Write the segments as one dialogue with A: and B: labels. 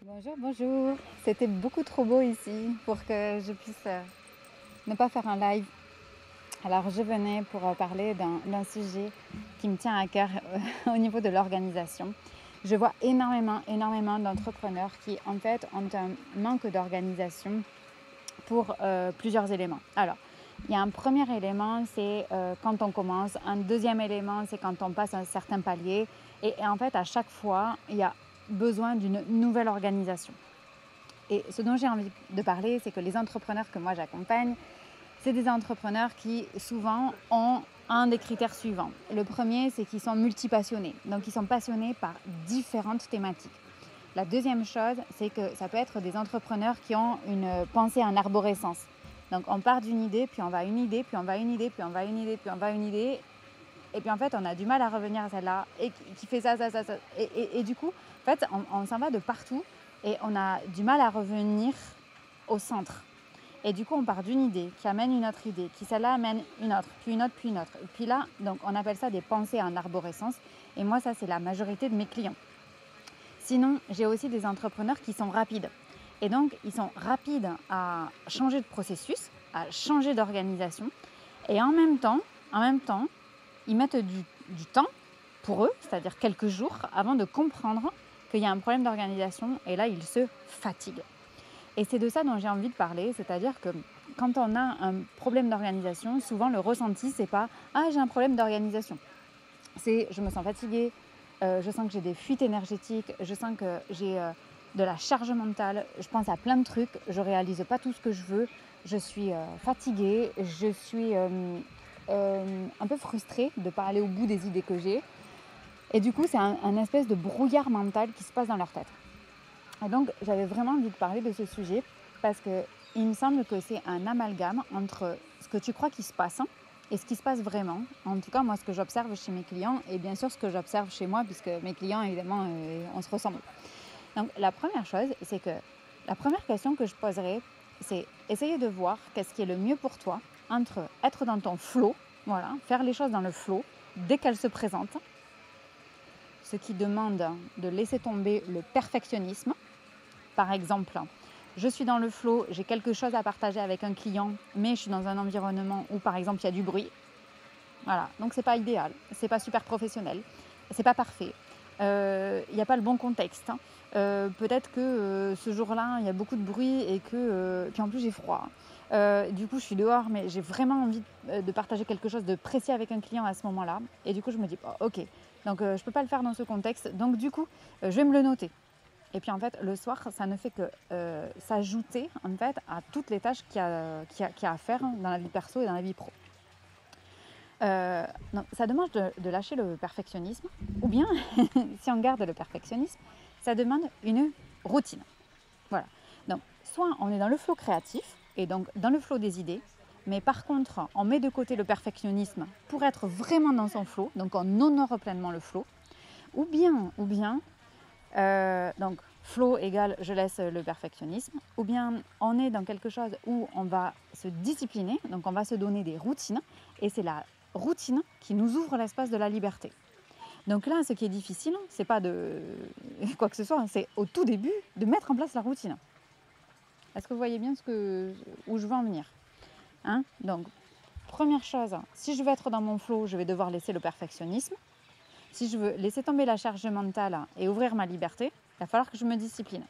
A: Bonjour, bonjour. C'était beaucoup trop beau ici pour que je puisse ne pas faire un live. Alors je venais pour parler d'un sujet qui me tient à cœur au niveau de l'organisation. Je vois énormément d'entrepreneurs qui en fait ont un manque d'organisation pour plusieurs éléments. Alors, il y a un premier élément, c'est quand on commence. Un deuxième élément, c'est quand on passe un certain palier. Et en fait, à chaque fois, il y a besoin d'une nouvelle organisation. Et ce dont j'ai envie de parler, c'est que les entrepreneurs que moi j'accompagne, c'est des entrepreneurs qui souvent ont un des critères suivants. Le premier, c'est qu'ils sont multipassionnés. Donc, ils sont passionnés par différentes thématiques. La deuxième chose, c'est que ça peut être des entrepreneurs qui ont une pensée en arborescence. Donc, on part d'une idée, puis on va à une idée, puis on va à une idée, puis on va à une idée, puis on va à une idée. Et puis, en fait, on a du mal à revenir à celle-là et qui fait ça. Et du coup, en fait, on s'en va de partout et on a du mal à revenir au centre. Et du coup, on part d'une idée qui amène une autre idée, qui celle-là amène une autre, puis une autre, puis une autre. Et puis là, donc, on appelle ça des pensées en arborescence. Et moi, ça, c'est la majorité de mes clients. Sinon, j'ai aussi des entrepreneurs qui sont rapides. Et donc, ils sont rapides à changer de processus, à changer d'organisation. Et en même temps, ils mettent du temps pour eux, c'est-à-dire quelques jours, avant de comprendre qu'il y a un problème d'organisation. Et là, ils se fatiguent. Et c'est de ça dont j'ai envie de parler, c'est-à-dire que quand on a un problème d'organisation, souvent le ressenti, c'est pas « Ah, j'ai un problème d'organisation ». C'est « Je me sens fatiguée, je sens que j'ai des fuites énergétiques, je sens que j'ai de la charge mentale, je pense à plein de trucs, je ne réalise pas tout ce que je veux, je suis fatiguée, je suis un peu frustrée de ne pas aller au bout des idées que j'ai ». Et du coup, c'est un espèce de brouillard mental qui se passe dans leur tête. Et donc, j'avais vraiment envie de parler de ce sujet parce qu'il me semble que c'est un amalgame entre ce que tu crois qui se passe et ce qui se passe vraiment. En tout cas, moi, ce que j'observe chez mes clients et bien sûr ce que j'observe chez moi puisque mes clients, évidemment, on se ressemble. Donc, la première chose, c'est que la première question que je poserais, c'est essayer de voir qu'est-ce qui est le mieux pour toi entre être dans ton flow, voilà, faire les choses dans le flow dès qu'elles se présentent, ce qui demande de laisser tomber le perfectionnisme. Par exemple, je suis dans le flow, j'ai quelque chose à partager avec un client, mais je suis dans un environnement où, par exemple, il y a du bruit. Voilà, donc c'est pas idéal, c'est pas super professionnel, c'est pas parfait. Il n'y a pas le bon contexte. Peut-être que ce jour-là, il y a beaucoup de bruit et que, puis en plus j'ai froid. Du coup, je suis dehors, mais j'ai vraiment envie de partager quelque chose de précis avec un client à ce moment-là. Et du coup, je me dis, oh, ok, donc je ne peux pas le faire dans ce contexte. Donc du coup, je vais me le noter. Et puis en fait, le soir, ça ne fait que s'ajouter en fait à toutes les tâches qu'il y a à faire dans la vie perso et dans la vie pro. Donc, ça demande de lâcher le perfectionnisme, ou bien, si on garde le perfectionnisme, ça demande une routine. Voilà. Donc, soit on est dans le flow créatif, et donc dans le flow des idées, mais par contre, on met de côté le perfectionnisme pour être vraiment dans son flow, donc on honore pleinement le flow, ou bien, donc flow égale je laisse le perfectionnisme, ou bien on est dans quelque chose où on va se discipliner, donc on va se donner des routines, et c'est la routine qui nous ouvre l'espace de la liberté. Donc là, ce qui est difficile, c'est pas de quoi que ce soit, c'est au tout début de mettre en place la routine. Est-ce que vous voyez bien où je veux en venir, Donc, première chose, si je veux être dans mon flow, je vais devoir laisser le perfectionnisme. Si je veux laisser tomber la charge mentale et ouvrir ma liberté, il va falloir que je me discipline.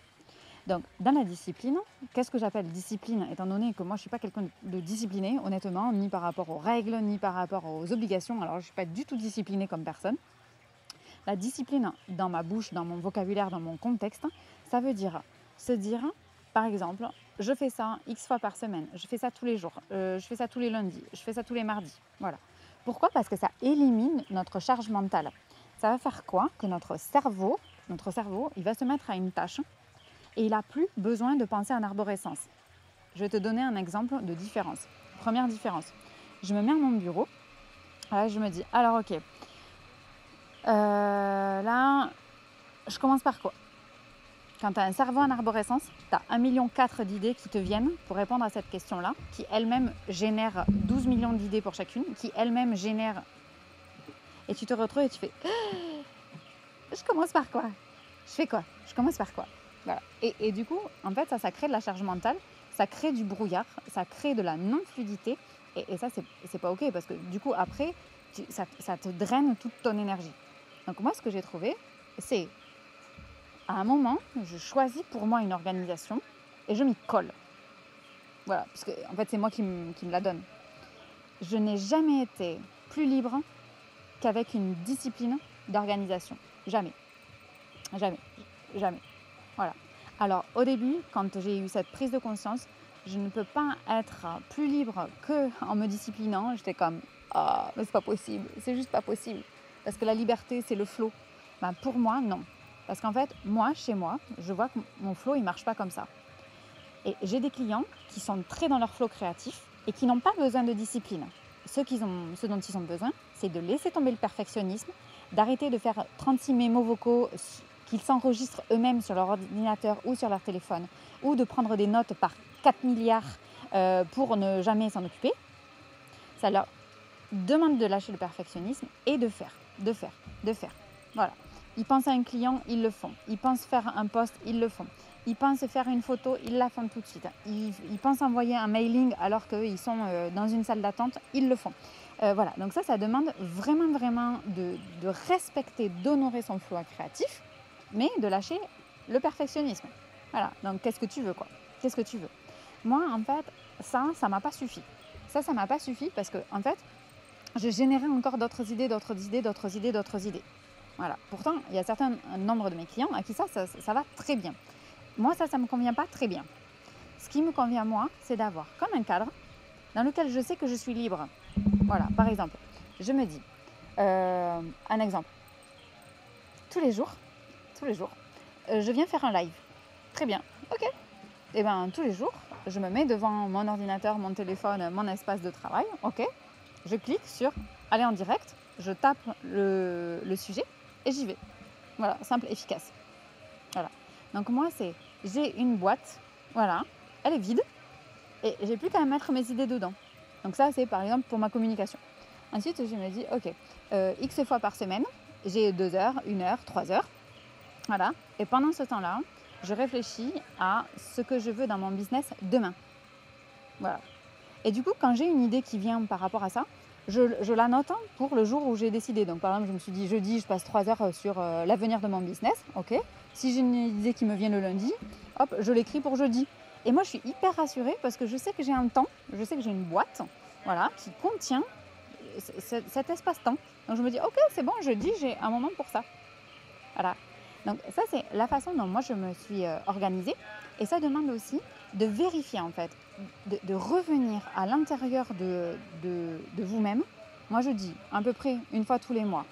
A: Donc, dans la discipline, qu'est-ce que j'appelle discipline, étant donné que moi, je ne suis pas quelqu'un de discipliné, honnêtement, ni par rapport aux règles, ni par rapport aux obligations. Alors, je ne suis pas du tout disciplinée comme personne. La discipline, dans ma bouche, dans mon vocabulaire, dans mon contexte, ça veut dire se dire, par exemple, je fais ça X fois par semaine, je fais ça tous les jours, je fais ça tous les lundis, je fais ça tous les mardis. Voilà. Pourquoi ? Parce que ça élimine notre charge mentale. Ça va faire quoi ? Que notre cerveau, il va se mettre à une tâche et il n'a plus besoin de penser en arborescence. Je vais te donner un exemple de différence. Première différence, je me mets à mon bureau, là je me dis, alors ok, là, je commence par quoi ? Quand tu as un cerveau en arborescence, tu as 1,4 million d'idées qui te viennent pour répondre à cette question-là, qui elle-même génère 12 millions d'idées pour chacune, qui elle-même génère... Et tu te retrouves et tu fais... Je commence par quoi ? Je fais quoi ? Je commence par quoi ? Voilà. Et du coup, en fait, ça crée de la charge mentale, ça crée du brouillard, ça crée de la non-fluidité. Et ça, c'est pas OK parce que du coup, après, ça te draine toute ton énergie. Donc moi, ce que j'ai trouvé, c'est à un moment, je choisis pour moi une organisation et je m'y colle. Voilà, parce que en fait, c'est moi qui me la donne. Je n'ai jamais été plus libre qu'avec une discipline d'organisation. Jamais. Jamais. Jamais. Voilà. Alors, au début, quand j'ai eu cette prise de conscience, je ne peux pas être plus libre qu'en me disciplinant. J'étais comme, ah, mais c'est pas possible. C'est juste pas possible. Parce que la liberté, c'est le flow. Ben, pour moi, non. Parce qu'en fait, moi, chez moi, je vois que mon flow, il ne marche pas comme ça. Et j'ai des clients qui sont très dans leur flow créatif et qui n'ont pas besoin de discipline. Ce dont ils ont besoin, c'est de laisser tomber le perfectionnisme, d'arrêter de faire 36 mémos vocaux qu'ils s'enregistrent eux-mêmes sur leur ordinateur ou sur leur téléphone, ou de prendre des notes par 4 milliards pour ne jamais s'en occuper. Ça leur demande de lâcher le perfectionnisme et de faire. Voilà. Ils pensent à un client, ils le font. Ils pensent faire un post, ils le font. Ils pensent faire une photo, ils la font tout de suite. Ils pensent envoyer un mailing alors qu'ils sont dans une salle d'attente, ils le font. Voilà, donc ça demande vraiment de respecter, d'honorer son flow créatif, mais de lâcher le perfectionnisme. Voilà, donc qu'est-ce que tu veux, quoi? Qu'est-ce que tu veux? Moi, en fait, ça m'a pas suffi. Ça m'a pas suffi parce que, en fait, je générais encore d'autres idées. Voilà. Pourtant, il y a un certain nombre de mes clients à qui ça va très bien. Moi, ça me convient pas très bien. Ce qui me convient, moi, c'est d'avoir comme un cadre dans lequel je sais que je suis libre. Voilà, par exemple, je me dis, un exemple, tous les jours, je viens faire un live. Très bien, ok. Et bien, tous les jours, je me mets devant mon ordinateur, mon téléphone, mon espace de travail, ok. Je clique sur aller en direct, je tape le sujet et j'y vais. Voilà, simple, efficace. Voilà. Donc moi, j'ai une boîte, voilà, elle est vide et j'ai plus qu'à mettre mes idées dedans. Donc ça, c'est par exemple pour ma communication. Ensuite, je me dis, ok, X fois par semaine, j'ai 2 heures, 1 heure, 3 heures. Voilà. Et pendant ce temps-là, je réfléchis à ce que je veux dans mon business demain. Voilà. Et du coup, quand j'ai une idée qui vient par rapport à ça, je la note pour le jour où j'ai décidé. Donc par exemple, je me suis dit jeudi, je passe 3 heures sur l'avenir de mon business. Ok. Si j'ai une idée qui me vient le lundi, hop, je l'écris pour jeudi. Et moi, je suis hyper rassurée parce que je sais que j'ai un temps, je sais que j'ai une boîte, voilà, qui contient cet espace-temps. Donc je me dis, ok, c'est bon, jeudi, j'ai un moment pour ça. Voilà. Donc ça, c'est la façon dont moi, je me suis organisée. Et ça demande aussi de vérifier, en fait, de revenir à l'intérieur de vous-même. Moi, je dis à peu près une fois tous les mois.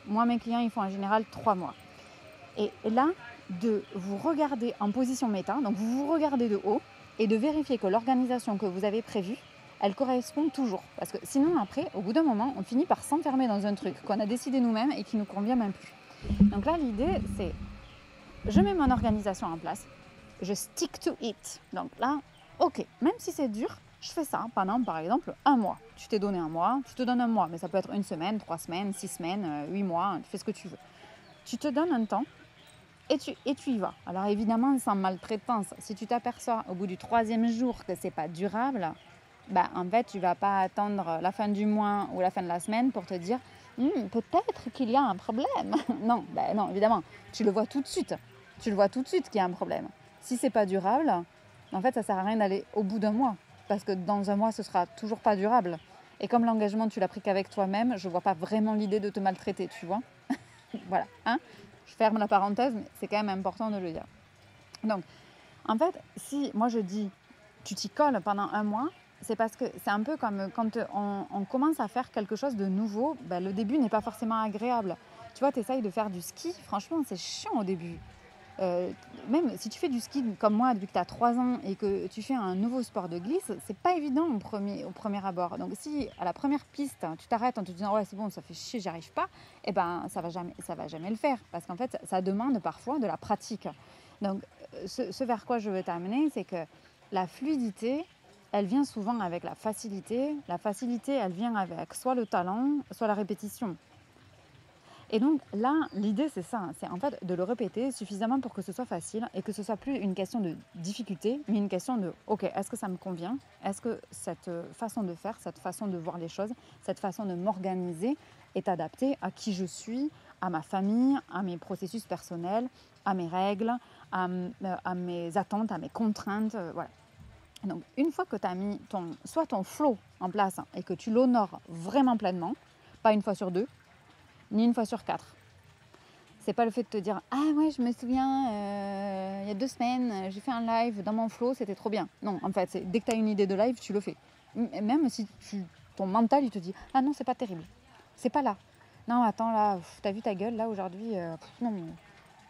A: Moi, mes clients, ils font en général 3 mois. Et là, de vous regarder en position méta, donc vous vous regardez de haut, et de vérifier que l'organisation que vous avez prévue, elle correspond toujours. Parce que sinon, après, au bout d'un moment, on finit par s'enfermer dans un truc qu'on a décidé nous-mêmes et qui ne nous convient même plus. Donc là, l'idée, c'est, je mets mon organisation en place, je stick to it. Donc là, ok, même si c'est dur, je fais ça pendant, par exemple, 1 mois. Tu t'es donné 1 mois, tu te donnes 1 mois, mais ça peut être 1 semaine, 3 semaines, 6 semaines, 8 mois, tu fais ce que tu veux. Tu te donnes un temps et tu y vas. Alors évidemment, sans maltraitance, si tu t'aperçois au bout du 3e jour que c'est pas durable, en fait, tu vas pas attendre la fin du mois ou la fin de la semaine pour te dire peut-être qu'il y a un problème. Non, non, évidemment, tu le vois tout de suite. Tu le vois tout de suite qu'il y a un problème. Si c'est pas durable, en fait, ça sert à rien d'aller au bout d'un mois parce que dans 1 mois, ce sera toujours pas durable. Et comme l'engagement, tu l'as pris qu'avec toi-même, je vois pas vraiment l'idée de te maltraiter, tu vois. Voilà, hein. Je ferme la parenthèse, mais c'est quand même important de le dire. Donc, en fait, si moi je dis tu t'y colles pendant 1 mois, c'est parce que c'est un peu comme quand on commence à faire quelque chose de nouveau, le début n'est pas forcément agréable. Tu vois, tu essayes de faire du ski, franchement, c'est chiant au début. Même si tu fais du ski comme moi depuis que tu as 3 ans et que tu fais un nouveau sport de glisse, c'est pas évident au premier abord. Donc si à la première piste, tu t'arrêtes en te disant ouais c'est bon, ça fait chier, j'y arrive pas, ça va jamais le faire parce qu'en fait ça demande parfois de la pratique. Donc ce vers quoi je veux t'amener, c'est que la fluidité, elle vient souvent avec la facilité. La facilité, elle vient avec soit le talent, soit la répétition. Et donc là, l'idée c'est ça, c'est en fait de le répéter suffisamment pour que ce soit facile et que ce soit plus une question de difficulté, mais une question de ok, est-ce que ça me convient? Est-ce que cette façon de faire, cette façon de voir les choses, cette façon de m'organiser est adaptée à qui je suis, à ma famille, à mes processus personnels, à mes règles, à mes attentes, à mes contraintes, voilà. Donc une fois que tu as mis soit ton flow en place et que tu l'honores vraiment pleinement, pas une fois sur deux, ni une fois sur quatre. C'est pas le fait de te dire « Ah ouais, je me souviens, il y a 2 semaines, j'ai fait un live dans mon flow, c'était trop bien. » Non, en fait, dès que tu as une idée de live, tu le fais. Même si ton mental, il te dit « Ah non, c'est pas terrible. C'est pas là. Non, attends, là, t'as vu ta gueule, là, aujourd'hui non.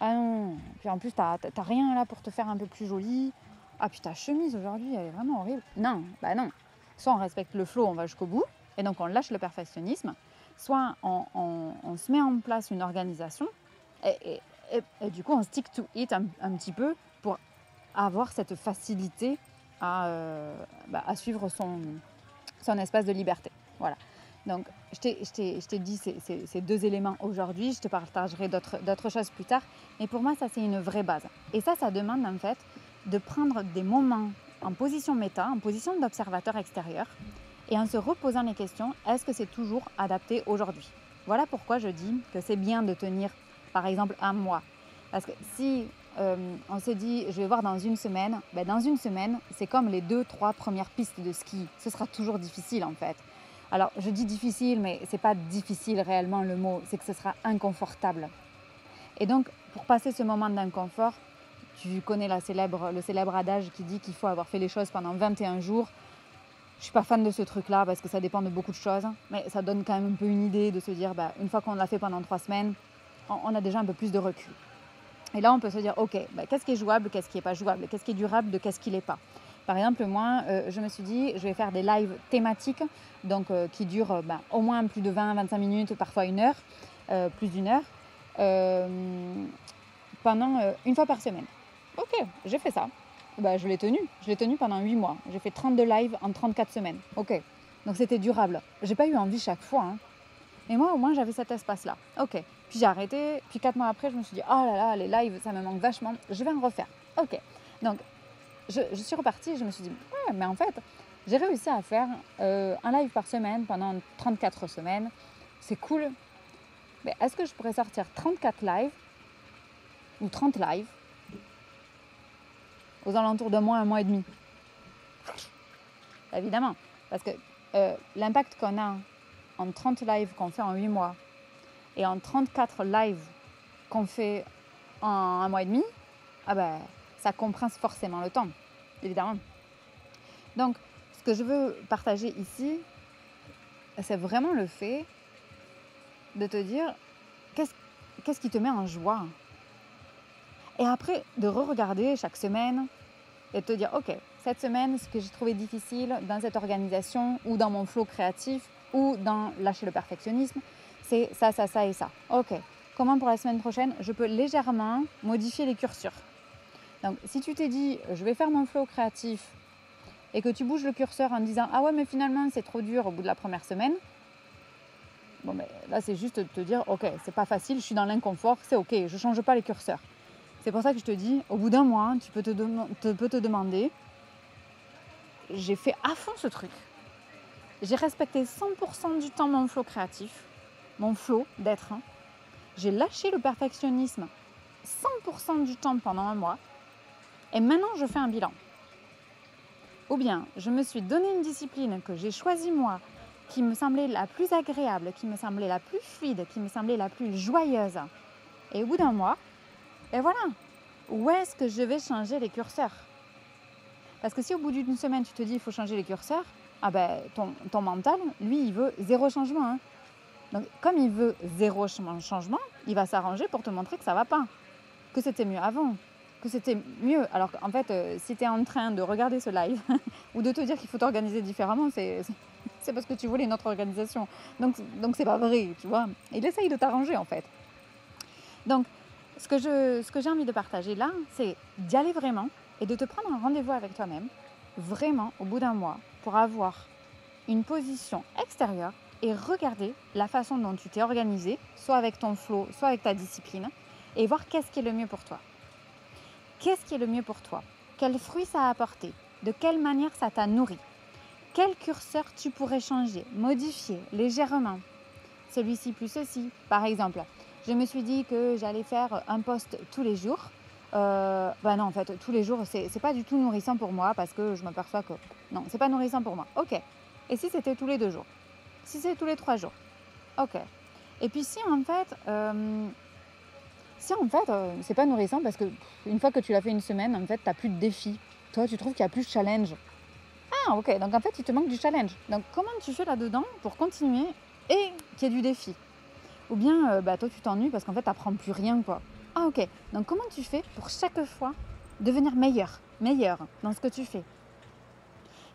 A: Ah non. Puis en plus, t'as rien là pour te faire un peu plus jolie. Ah, puis ta chemise aujourd'hui, elle est vraiment horrible. » Non, bah non. Soit on respecte le flow, on va jusqu'au bout, et donc on lâche le perfectionnisme. Soit on se met en place une organisation et du coup on stick to it un petit peu pour avoir cette facilité à suivre son espace de liberté. Voilà. Donc je t'ai dit ces 2 éléments aujourd'hui, je te partagerai d'autres choses plus tard, mais pour moi ça c'est une vraie base. Et ça demande en fait de prendre des moments en position méta, en position d'observateur extérieur, et en se reposant les questions, est-ce que c'est toujours adapté aujourd'hui? Voilà pourquoi je dis que c'est bien de tenir, par exemple, un mois. Parce que si on se dit, je vais voir dans une semaine, dans une semaine, c'est comme les 2-3 premières pistes de ski. Ce sera toujours difficile en fait. Alors, je dis difficile, mais ce n'est pas difficile réellement le mot, c'est que ce sera inconfortable. Et donc, pour passer ce moment d'inconfort, tu connais le célèbre adage qui dit qu'il faut avoir fait les choses pendant 21 jours. Je ne suis pas fan de ce truc-là parce que ça dépend de beaucoup de choses, mais ça donne quand même un peu une idée de se dire, une fois qu'on l'a fait pendant 3 semaines, on a déjà un peu plus de recul. Et là, on peut se dire, ok, qu'est-ce qui est jouable, qu'est-ce qui n'est pas jouable, qu'est-ce qui est durable, de qu'est-ce qui ne l'est pas. Par exemple, moi, je me suis dit, je vais faire des lives thématiques, donc qui durent au moins plus de 20-25 minutes, parfois 1 heure, plus d'1 heure, pendant une fois par semaine. Ok, j'ai fait ça. Je l'ai tenu pendant 8 mois. J'ai fait 32 lives en 34 semaines. Ok, donc c'était durable. J'ai pas eu envie chaque fois, hein. Mais moi, au moins, j'avais cet espace-là. Ok, puis j'ai arrêté. Puis 4 mois après, je me suis dit, oh là là, les lives, ça me manque vachement. Je vais en refaire. Ok, donc je suis repartie et je me suis dit, ouais, mais en fait, j'ai réussi à faire un live par semaine pendant 34 semaines. C'est cool. Mais est-ce que je pourrais sortir 34 lives ou 30 lives aux alentours d'un mois et demi? Évidemment, parce que l'impact qu'on a en 30 lives qu'on fait en 8 mois et en 34 lives qu'on fait en 1 mois et demi, ça compresse forcément le temps, évidemment. Donc, ce que je veux partager ici, c'est vraiment le fait de te dire qu'est-ce qui te met en joie. Et après, de re-regarder chaque semaine et de te dire, ok, cette semaine, ce que j'ai trouvé difficile dans cette organisation ou dans mon flow créatif ou dans lâcher le perfectionnisme, c'est ça, ça, ça et ça. Ok, comment pour la semaine prochaine, je peux légèrement modifier les curseurs. Donc, si tu t'es dit, je vais faire mon flow créatif et que tu bouges le curseur en disant, ah ouais, mais finalement, c'est trop dur au bout de la première semaine, là, c'est juste de te dire, ok, c'est pas facile, je suis dans l'inconfort, c'est ok, je change pas les curseurs. C'est pour ça que je te dis, au bout d'un mois, tu peux te demander, j'ai fait à fond ce truc. J'ai respecté 100% du temps mon flow créatif, mon flow d'être. J'ai lâché le perfectionnisme 100% du temps pendant 1 mois. Et maintenant, je fais un bilan. Ou bien, je me suis donné une discipline que j'ai choisie moi, qui me semblait la plus agréable, qui me semblait la plus fluide, qui me semblait la plus joyeuse. Et au bout d'un mois, et voilà, où est-ce que je vais changer les curseurs? Parce que si au bout d'une semaine, tu te dis il faut changer les curseurs, ton mental, lui, il veut 0 changement. Hein. Donc, comme il veut 0 changement, il va s'arranger pour te montrer que ça ne va pas, que c'était mieux avant, que c'était mieux. Alors qu'en fait, si tu es en train de regarder ce live ou de te dire qu'il faut t'organiser différemment, c'est parce que tu voulais une autre organisation. Donc c'est pas vrai, tu vois. Il essaye de t'arranger, en fait. Donc, ce que j'ai envie de partager là, c'est d'y aller vraiment et de te prendre un rendez-vous avec toi-même, vraiment au bout d'un mois, pour avoir une position extérieure et regarder la façon dont tu t'es organisé, soit avec ton flow, soit avec ta discipline, et voir qu'est-ce qui est le mieux pour toi. Qu'est-ce qui est le mieux pour toi? Quels fruits ça a apporté? De quelle manière ça t'a nourri? Quel curseur tu pourrais changer, modifier légèrement? Celui-ci plus ceci. Par exemple, je me suis dit que j'allais faire un post tous les jours. Non, en fait, tous les jours, c'est pas du tout nourrissant pour moi parce que je m'aperçois que non, c'est pas nourrissant pour moi. Ok. Et si c'était tous les 2 jours? Si c'est tous les 3 jours? Ok. Et puis si en fait, c'est pas nourrissant parce que une fois que tu l'as fait une semaine, en fait, tu n'as plus de défi. Toi, tu trouves qu'il y a plus de challenge. Ah, ok. Donc en fait, il te manque du challenge. Donc comment tu fais là-dedans pour continuer et qu'il y ait du défi? Ou bien, toi, tu t'ennuies parce qu'en fait, tu n'apprends plus rien, quoi. Ah, ok. Donc comment tu fais pour chaque fois devenir meilleur dans ce que tu fais?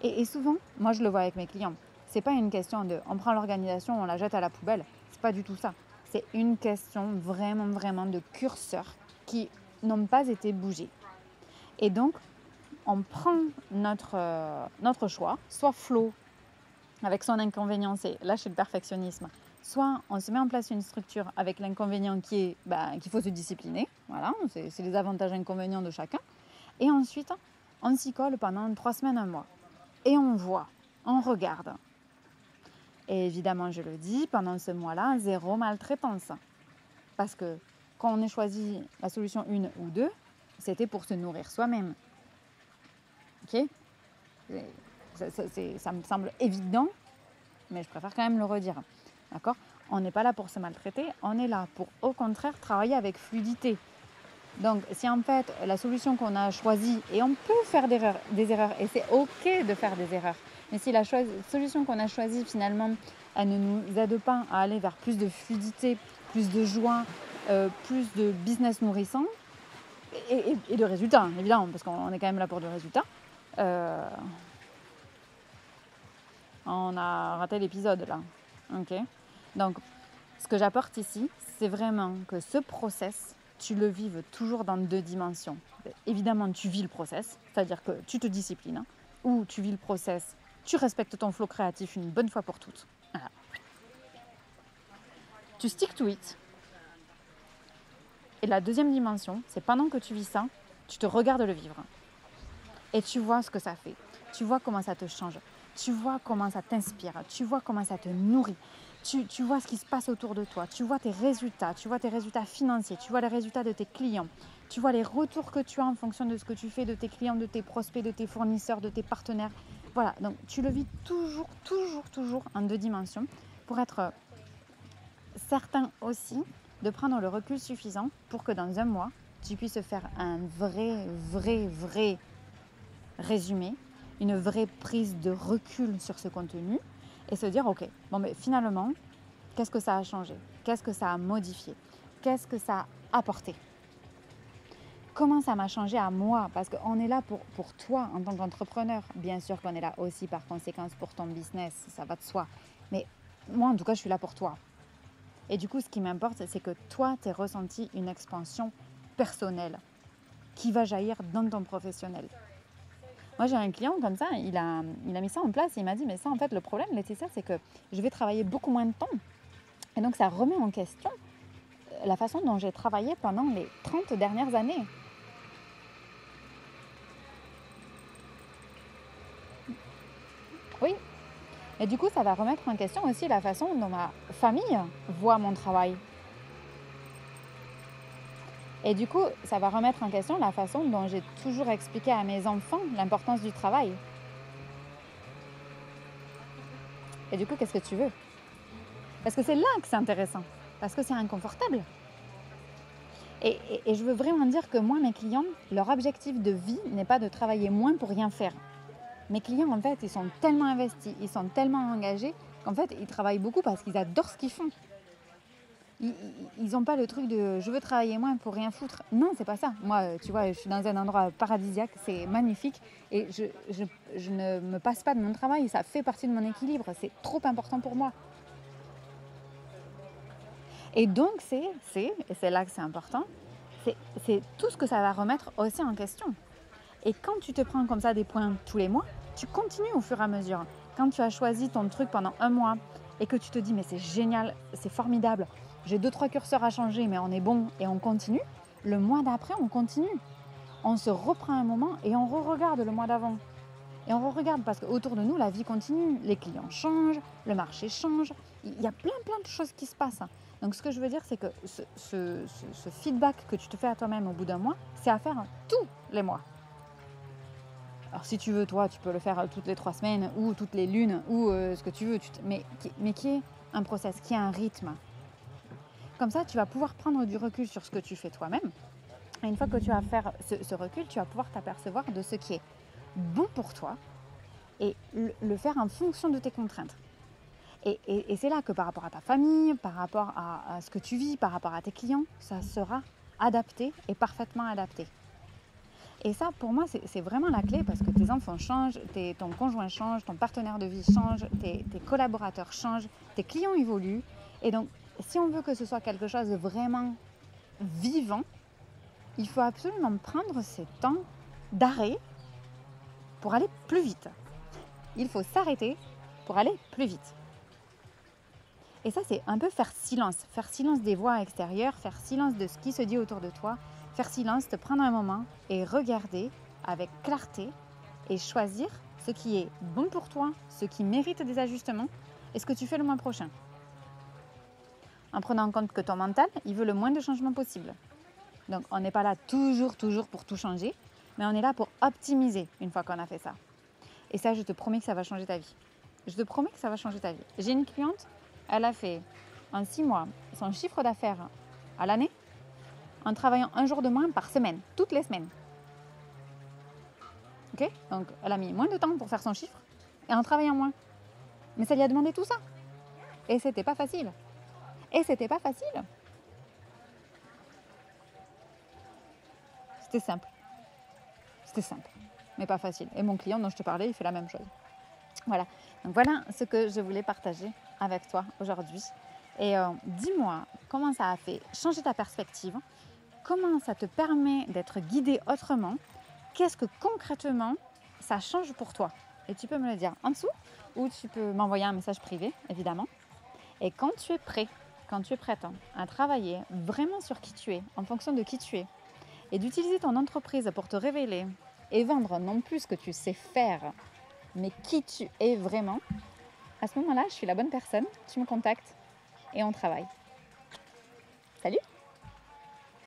A: Et souvent, moi, je le vois avec mes clients. C'est pas une question de on prend l'organisation, on la jette à la poubelle. C'est pas du tout ça. C'est une question vraiment, vraiment de curseurs qui n'ont pas été bougés. Et donc, on prend notre choix, soit flow, avec son inconvénient, c'est lâcher le perfectionnisme, soit on se met en place une structure avec l'inconvénient qui est qu'il faut se discipliner. Voilà, c'est les avantages et inconvénients de chacun. Et ensuite, on s'y colle pendant 3 semaines, 1 mois. Et on voit, on regarde. Et évidemment, je le dis, pendant ce mois-là, 0 maltraitance. Parce que quand on a choisi la solution 1 ou 2, c'était pour se nourrir soi-même. Ok? Ça me semble évident, mais je préfère quand même le redire. D'accord? On n'est pas là pour se maltraiter, on est là pour, au contraire, travailler avec fluidité. Donc, si en fait, la solution qu'on a choisie, et on peut faire des erreurs, et c'est OK de faire des erreurs, mais si la solution qu'on a choisie, finalement, elle ne nous aide pas à aller vers plus de fluidité, plus de joie, plus de business nourrissant, et de résultats, évidemment, parce qu'on est quand même là pour des résultats, on a raté l'épisode là. Ok. Donc, ce que j'apporte ici, c'est vraiment que ce process, tu le vives toujours dans 2 dimensions. Évidemment, tu vis le process, c'est-à-dire que tu te disciplines, ou tu vis le process, tu respectes ton flow créatif une bonne fois pour toutes. Voilà. Tu stick to it. Et la 2e dimension, c'est pendant que tu vis ça, tu te regardes le vivre. Et tu vois ce que ça fait. Tu vois comment ça te change. Tu vois comment ça t'inspire. Tu vois comment ça te nourrit. Tu vois ce qui se passe autour de toi. Tu vois tes résultats. Tu vois tes résultats financiers. Tu vois les résultats de tes clients. Tu vois les retours que tu as en fonction de ce que tu fais, de tes clients, de tes prospects, de tes fournisseurs, de tes partenaires. Voilà, donc tu le vis toujours en 2 dimensions pour être certain aussi de prendre le recul suffisant pour que dans 1 mois, tu puisses faire un vrai résumé, une vraie prise de recul sur ce contenu et se dire ok, bon mais finalement, qu'est-ce que ça a changé? Qu'est-ce que ça a modifié? Qu'est-ce que ça a apporté? Comment ça m'a changé à moi? Parce qu'on est là pour toi en tant qu'entrepreneur. Bien sûr qu'on est là aussi par conséquence pour ton business, ça va de soi. Mais moi en tout cas, je suis là pour toi. Et du coup, ce qui m'importe, c'est que toi, tu aies ressenti une expansion personnelle qui va jaillir dans ton professionnel. Moi, j'ai un client comme ça, il a mis ça en place et il m'a dit, mais ça, en fait, le problème, Laetitia, c'est que je vais travailler beaucoup moins de temps. Et donc, ça remet en question la façon dont j'ai travaillé pendant les 30 dernières années. Oui. Et du coup, ça va remettre en question aussi la façon dont ma famille voit mon travail. Et du coup, ça va remettre en question la façon dont j'ai toujours expliqué à mes enfants l'importance du travail. Et du coup, qu'est-ce que tu veux? Parce que c'est là que c'est intéressant. Parce que c'est inconfortable. Et je veux vraiment dire que moi, mes clients, leur objectif de vie n'est pas de travailler moins pour rien faire. Mes clients, en fait, ils sont tellement investis, ils sont tellement engagés qu'en fait, ils travaillent beaucoup parce qu'ils adorent ce qu'ils font. Ils n'ont pas le truc de je veux travailler moins pour rien foutre. Non, c'est pas ça. Moi, tu vois, je suis dans un endroit paradisiaque, c'est magnifique et je ne me passe pas de mon travail. Ça fait partie de mon équilibre. C'est trop important pour moi. Et donc, c'est là que c'est important, c'est tout ce que ça va remettre aussi en question. Et quand tu te prends comme ça des points tous les mois, tu continues au fur et à mesure. Quand tu as choisi ton truc pendant 1 mois et que tu te dis mais c'est génial, c'est formidable, j'ai 2-3 curseurs à changer mais on est bon et on continue, le mois d'après on continue. On se reprend un moment et on re-regarde le mois d'avant. Et on re-regarde parce qu'autour de nous, la vie continue. Les clients changent, le marché change. Il y a plein de choses qui se passent. Donc ce que je veux dire, c'est que ce feedback que tu te fais à toi-même au bout d'un mois, c'est à faire tous les mois. Alors si tu veux, toi, tu peux le faire toutes les 3 semaines ou toutes les lunes ou ce que tu veux. Mais qui est un process, qui est un rythme. Comme ça, tu vas pouvoir prendre du recul sur ce que tu fais toi-même. Et une fois que tu vas faire ce recul, tu vas pouvoir t'apercevoir de ce qui est bon pour toi et le faire en fonction de tes contraintes. Et c'est là que par rapport à ta famille, par rapport à ce que tu vis, par rapport à tes clients, ça sera adapté et parfaitement adapté. Et ça, pour moi, c'est vraiment la clé parce que tes enfants changent, ton conjoint change, ton partenaire de vie change, tes collaborateurs changent, tes clients évoluent. Et donc, si on veut que ce soit quelque chose de vraiment vivant, il faut absolument prendre ces temps d'arrêt pour aller plus vite. Il faut s'arrêter pour aller plus vite. Et ça, c'est un peu faire silence des voix extérieures, faire silence de ce qui se dit autour de toi, faire silence, te prendre un moment et regarder avec clarté et choisir ce qui est bon pour toi, ce qui mérite des ajustements et ce que tu fais le mois prochain. En prenant en compte que ton mental, il veut le moins de changements possible. Donc, on n'est pas là toujours pour tout changer, mais on est là pour optimiser une fois qu'on a fait ça. Et ça, je te promets que ça va changer ta vie. Je te promets que ça va changer ta vie. J'ai une cliente, elle a fait en 6 mois son chiffre d'affaires à l'année en travaillant un jour de moins par semaine, toutes les semaines. Ok ? Donc, elle a mis moins de temps pour faire son chiffre et en travaillant moins. Mais ça lui a demandé tout ça. Et c'était pas facile. C'était simple. C'était simple, mais pas facile. Et mon client dont je te parlais, il fait la même chose. Voilà. Donc voilà ce que je voulais partager avec toi aujourd'hui. Et dis-moi comment ça a fait changer ta perspective, comment ça te permet d'être guidé autrement, qu'est-ce que concrètement ça change pour toi. Et tu peux me le dire en dessous ou tu peux m'envoyer un message privé, évidemment. Et quand tu es prêt, quand tu es prête à travailler vraiment sur qui tu es, en fonction de qui tu es, et d'utiliser ton entreprise pour te révéler et vendre non plus ce que tu sais faire, mais qui tu es vraiment, à ce moment-là, je suis la bonne personne, tu me contactes et on travaille.